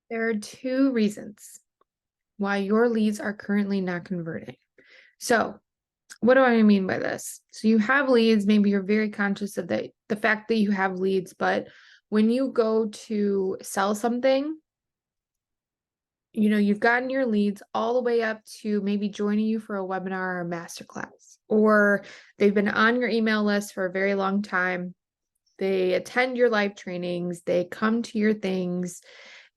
There are two reasons why your leads are currently not converting. So, what do I mean by this? So, you have leads, maybe you're very conscious of the fact that you have leads, but when you go to sell something, you've gotten your leads all the way up to maybe joining you for a webinar or a masterclass, or they've been on your email list for a very long time. They attend your live trainings, they come to your things,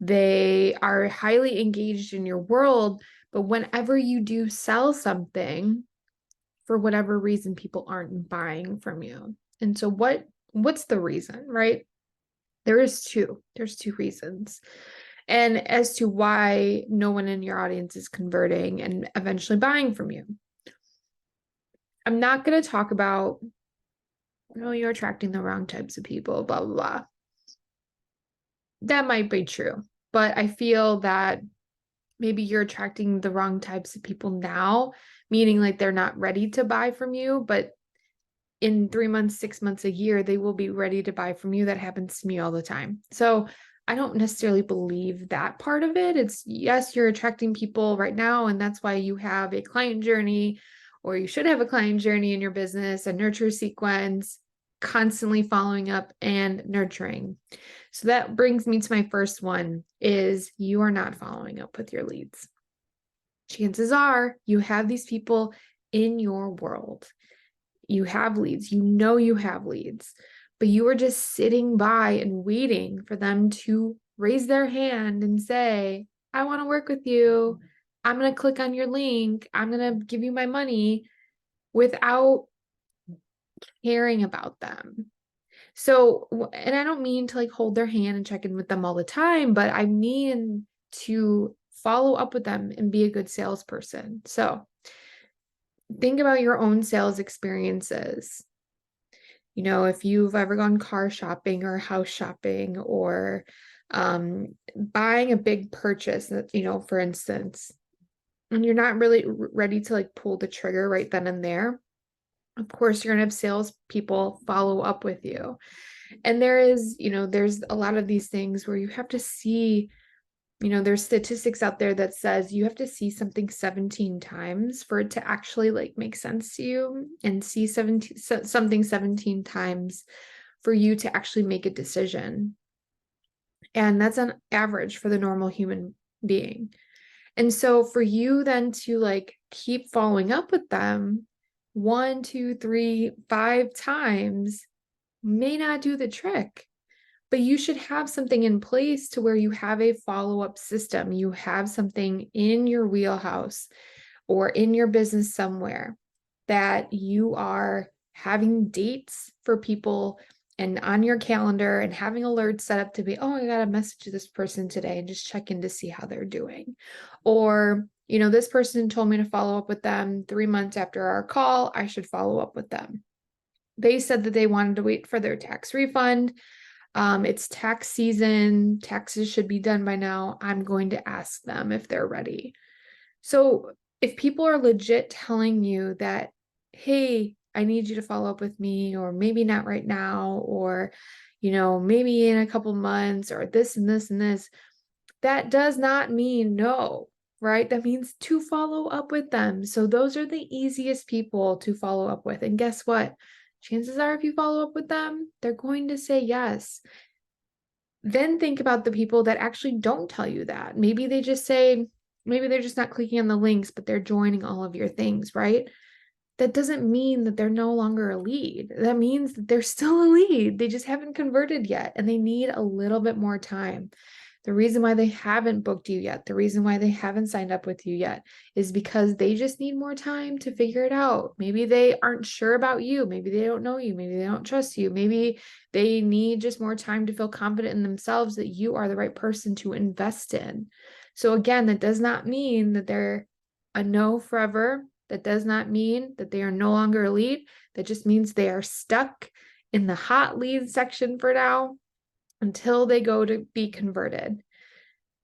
they are highly engaged in your world. But whenever you do sell something, for whatever reason, people aren't buying from you. And so what's the reason, right? There's two reasons. And as to why no one in your audience is converting and eventually buying from you. I'm not going to talk about, oh, you're attracting the wrong types of people, blah, blah, blah. That might be true, but I feel that maybe you're attracting the wrong types of people now, meaning like they're not ready to buy from you, but in 3 months, 6 months, a year, they will be ready to buy from you. That happens to me all the time. So I don't necessarily believe that part of it. It's yes, you're attracting people right now, and that's why you have a client journey, or you should have a client journey in your business, a nurture sequence, constantly following up and nurturing. So that brings me to my first one is you are not following up with your leads. Chances are you have these people in your world. You have leads, you have leads, but you are just sitting by and waiting for them to raise their hand and say, I want to work with you. I'm going to click on your link. I'm going to give you my money without caring about them. So, and I don't mean to like hold their hand and check in with them all the time, but I mean to follow up with them and be a good salesperson. So, think about your own sales experiences. If you've ever gone car shopping or house shopping or buying a big purchase, for instance, and you're not really ready to like pull the trigger right then and there, of course, you're going to have salespeople follow up with you. And there's a lot of these things where you have to see, there's statistics out there that says you have to see something 17 times for it to actually like make sense to you, and see something 17 times for you to actually make a decision. And that's an average for the normal human being. And so for you then to like keep following up with them 1, 2, 3, 5 times may not do the trick. But you should have something in place to where you have a follow-up system. You have something in your wheelhouse or in your business somewhere that you are having dates for people and on your calendar and having alerts set up to be, oh, I got to message this person today and just check in to see how they're doing. Or, this person told me to follow up with them 3 months after our call. I should follow up with them. They said that they wanted to wait for their tax refund. It's tax season. Taxes should be done by now. I'm going to ask them if they're ready. So if people are legit telling you that, hey, I need you to follow up with me, or maybe not right now, or, maybe in a couple months, or this and this and this, that does not mean no, right? That means to follow up with them. So those are the easiest people to follow up with. And guess what? Chances are, if you follow up with them, they're going to say yes. Then think about the people that actually don't tell you that. Maybe they're just not clicking on the links, but they're joining all of your things, right? That doesn't mean that they're no longer a lead. That means that they're still a lead. They just haven't converted yet, and they need a little bit more time. The reason why they haven't booked you yet, the reason why they haven't signed up with you yet, is because they just need more time to figure it out. Maybe they aren't sure about you. Maybe they don't know you. Maybe they don't trust you. Maybe they need just more time to feel confident in themselves that you are the right person to invest in. So again, that does not mean that they're a no forever. That does not mean that they are no longer a lead. That just means they are stuck in the hot lead section for now, until they go to be converted.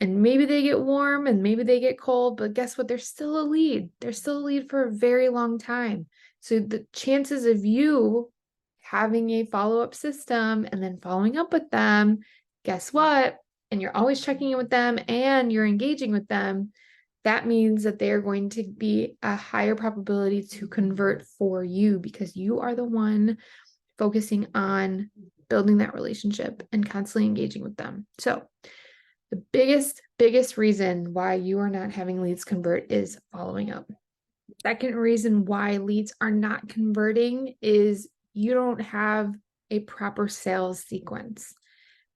And maybe they get warm and maybe they get cold, but guess what? They're still a lead. They're still a lead for a very long time. So the chances of you having a follow-up system and then following up with them, guess what? and you're always checking in with them and you're engaging with them, that means that they're going to be a higher probability to convert for you because you are the one focusing on building that relationship and constantly engaging with them. So the biggest reason why you are not having leads convert is following up. Second reason why leads are not converting is you don't have a proper sales sequence.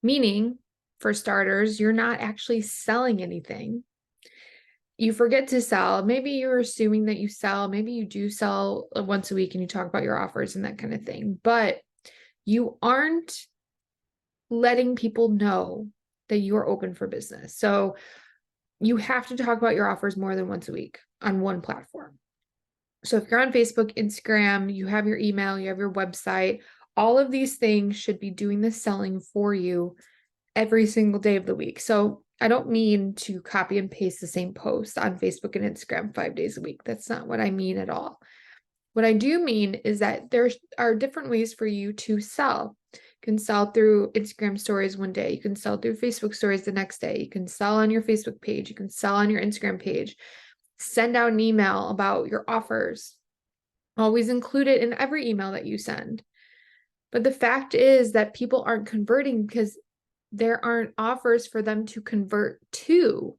Meaning, for starters, you're not actually selling anything. You forget to sell. Maybe you're assuming that you sell. Maybe you do sell once a week and you talk about your offers and that kind of thing. But you aren't letting people know that you're open for business. So you have to talk about your offers more than once a week on one platform. So if you're on Facebook, Instagram, you have your email, you have your website, all of these things should be doing the selling for you every single day of the week. So I don't mean to copy and paste the same post on Facebook and Instagram 5 days a week. That's not what I mean at all. What I do mean is that there are different ways for you to sell. You can sell through Instagram stories one day. You can sell through Facebook stories the next day. You can sell on your Facebook page. You can sell on your Instagram page. Send out an email about your offers. Always include it in every email that you send. But the fact is that people aren't converting because there aren't offers for them to convert to.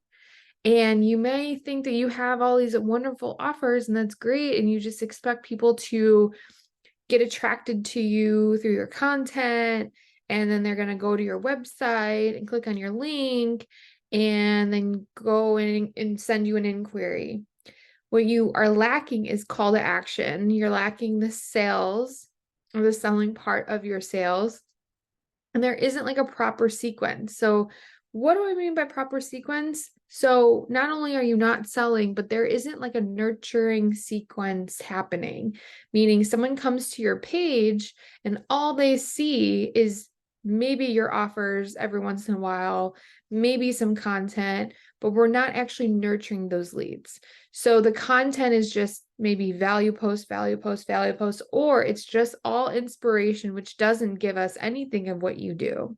And you may think that you have all these wonderful offers and that's great. And you just expect people to get attracted to you through your content. And then they're going to go to your website and click on your link and then go in and send you an inquiry. What you are lacking is call to action. You're lacking the sales or the selling part of your sales. And there isn't like a proper sequence. So what do I mean by proper sequence? So not only are you not selling, but there isn't like a nurturing sequence happening, meaning someone comes to your page and all they see is maybe your offers every once in a while, maybe some content, but we're not actually nurturing those leads. So the content is just maybe value post, value post, value post, or it's just all inspiration, which doesn't give us anything of what you do.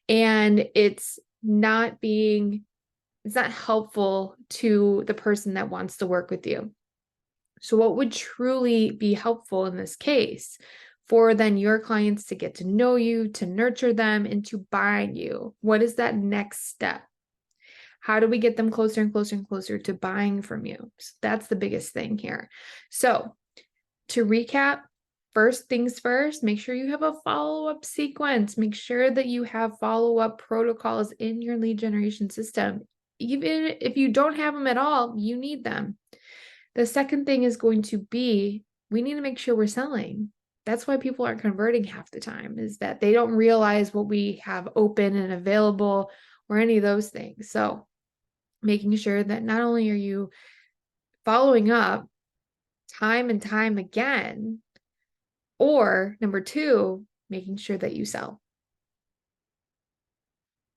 And it's not helpful to the person that wants to work with you. So what would truly be helpful in this case for then your clients to get to know you, to nurture them, and to buy you? What is that next step? How do we get them closer and closer and closer to buying from you? So that's the biggest thing here. So to recap, first things first, make sure you have a follow-up sequence. Make sure that you have follow-up protocols in your lead generation system. Even if you don't have them at all, you need them. The second thing is going to be, we need to make sure we're selling. That's why people aren't converting half the time, is that they don't realize what we have open and available or any of those things. So making sure that not only are you following up time and time again, or number two, making sure that you sell.